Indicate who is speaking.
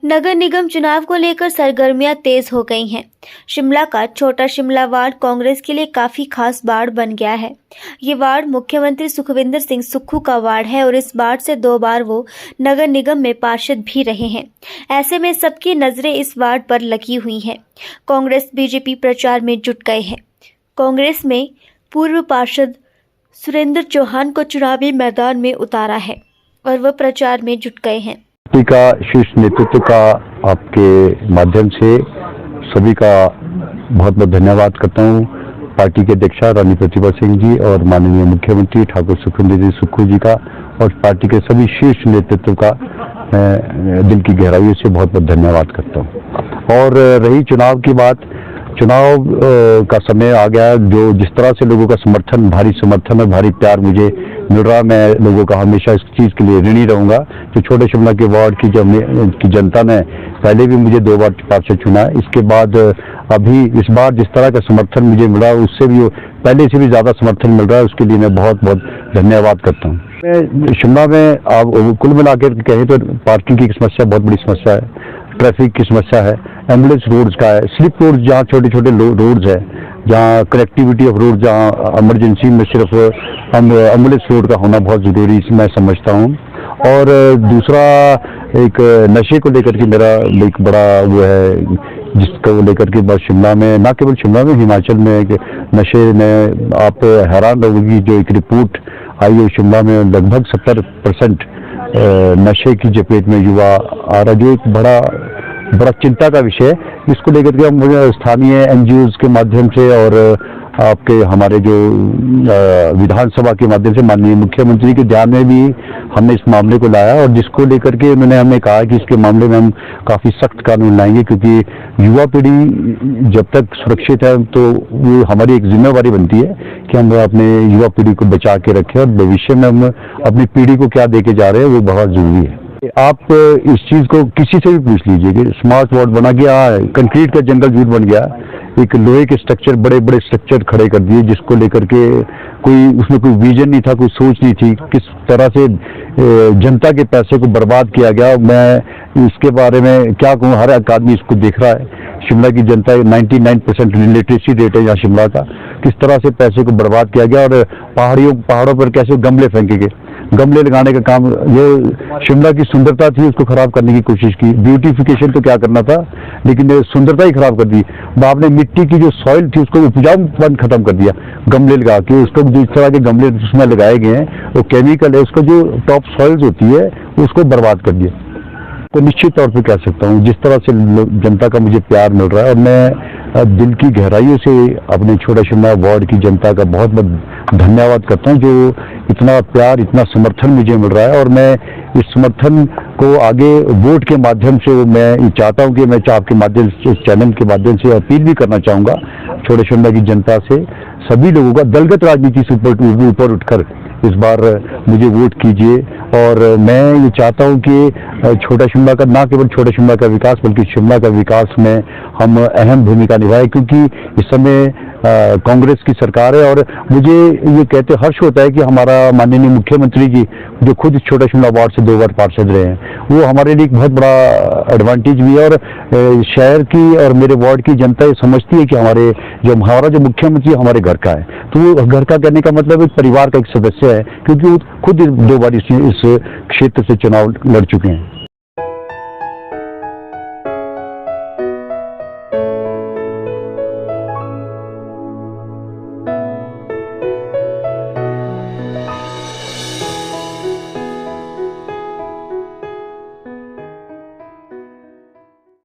Speaker 1: नगर निगम चुनाव को लेकर सरगर्मियां तेज हो गई हैं। शिमला का छोटा शिमला वार्ड कांग्रेस के लिए काफी खास वार्ड बन गया है। ये वार्ड मुख्यमंत्री सुखविंदर सिंह सुक्खू का वार्ड है और इस वार्ड से 2 बार वो नगर निगम में पार्षद भी रहे हैं। ऐसे में सबकी नजरें इस वार्ड पर लगी हुई हैं। कांग्रेस बीजेपी प्रचार में जुट गए हैं। कांग्रेस में पूर्व पार्षद सुरेंद्र चौहान को चुनावी मैदान में उतारा है और वह प्रचार में जुट गए हैं।
Speaker 2: पार्टी का शीर्ष नेतृत्व का आपके माध्यम से सभी का बहुत बहुत धन्यवाद करता हूँ। पार्टी के अध्यक्षा रानी प्रतिभा सिंह जी और माननीय मुख्यमंत्री ठाकुर सुखविंदर सिंह सुक्खू जी का और पार्टी के सभी शीर्ष नेतृत्व का दिल की गहराइयों से बहुत बहुत धन्यवाद करता हूँ। और रही चुनाव की बात, चुनाव का समय आ गया। जो जिस तरह से लोगों का समर्थन, भारी समर्थन और भारी प्यार मुझे मिल रहा, मैं लोगों का हमेशा इस चीज़ के लिए ऋणी रहूंगा। जो छोटे शिमला के वार्ड की जनता ने पहले भी मुझे 2 बार पार्षद चुना, इसके बाद अभी इस बार जिस तरह का समर्थन मुझे मिला उससे भी पहले से भी ज़्यादा समर्थन मिल रहा है, उसके लिए मैं बहुत बहुत धन्यवाद करता हूँ। मैं शिमला में आप कुल मिलाकर कहें तो पार्किंग की समस्या बहुत बड़ी समस्या है, ट्रैफिक की समस्या है, एम्बुलेंस रोड्स का है, स्लिप रोड्स जहाँ छोटे छोटे रोड्स है, जहाँ कनेक्टिविटी ऑफ रोड, जहाँ इमरजेंसी में सिर्फ एम्बुलेंस रोड का होना बहुत ज़रूरी मैं समझता हूँ। और दूसरा एक नशे को लेकर के मेरा एक बड़ा वो है, जिसको लेकर के बस शिमला में, ना केवल शिमला में, हिमाचल में नशे में आप हैरान रहोगी। जो एक रिपोर्ट आई है शिमला में, लगभग 70% नशे की चपेट में युवा आ रहा, जो एक बड़ा चिंता का विषय है। इसको लेकर के हम स्थानीय एनजीओज के माध्यम से और आपके हमारे जो विधानसभा के माध्यम से माननीय मुख्यमंत्री के ध्यान में भी हमने इस मामले को लाया, और जिसको लेकर के उन्होंने हमें कहा कि इसके मामले में हम काफ़ी सख्त कानून लाएंगे, क्योंकि युवा पीढ़ी जब तक सुरक्षित है तो वो हमारी एक जिम्मेवारी बनती है कि हम अपने युवा पीढ़ी को बचा के रखें, और भविष्य में हम अपनी पीढ़ी को क्या दे के जा रहे हैं वो बहुत ज़रूरी है। आप इस चीज़ को किसी से भी पूछ लीजिए कि स्मार्ट वार्ड बना गया, कंक्रीट का जंगल जूट बन गया, एक लोहे के स्ट्रक्चर, बड़े बड़े स्ट्रक्चर खड़े कर दिए, जिसको लेकर के उसमें कोई विजन नहीं था, कोई सोच नहीं थी, किस तरह से जनता के पैसे को बर्बाद किया गया। मैं इसके बारे में क्या कहूँ, हर एक आदमी इसको देख रहा है। शिमला की जनता 99% लिटरेसी रेट है यहाँ शिमला का, किस तरह से पैसे को बर्बाद किया गया, और पहाड़ों पर कैसे गमले फेंके गए, गमले लगाने का काम, ये शिमला की सुंदरता थी उसको खराब करने की कोशिश की। ब्यूटिफिकेशन तो क्या करना था, लेकिन सुंदरता ही खराब कर दी। आपने मिट्टी की जो सॉइल थी उसको उपजाऊपन खत्म कर दिया गमले लगा के। उसको जो इस तरह के गमले उसमें लगाए गए हैं वो केमिकल है, उसका जो टॉप सॉइल्स होती है उसको बर्बाद कर दिया। तो निश्चित तौर पे कह सकता हूँ, जिस तरह से जनता का मुझे प्यार मिल रहा है, और मैं दिल की गहराइयों से अपने छोटा शिमला वार्ड की जनता का बहुत बहुत धन्यवाद करता हूँ, जो इतना प्यार, इतना समर्थन मुझे मिल रहा है। और मैं इस समर्थन को आगे वोट के माध्यम से मैं चाहता हूँ कि मैं आपके माध्यम से, इस चैनल के माध्यम से अपील भी करना चाहूँगा छोटे शिमला की जनता से, सभी लोगों का, दलगत राजनीति से ऊपर उठकर इस बार मुझे वोट कीजिए। और मैं ये चाहता हूँ कि छोटा शिमला का, ना केवल छोटा शिमला का विकास बल्कि शिमला का विकास में हम अहम भूमिका निभाएं, क्योंकि इस समय कांग्रेस की सरकार है। और मुझे ये कहते हर्ष होता है कि हमारा माननीय मुख्यमंत्री जी, जो खुद छोटा शिमला वार्ड से 2 बार पार्षद रहे हैं, वो हमारे लिए एक बहुत बड़ा एडवांटेज भी है। और शहर की और मेरे वार्ड की जनता ये समझती है कि हमारा जो मुख्यमंत्री हमारे घर का है, तो वो घर का कहने का मतलब एक परिवार का एक सदस्य है, क्योंकि वो खुद 2 बार इस क्षेत्र से चुनाव लड़ चुके हैं।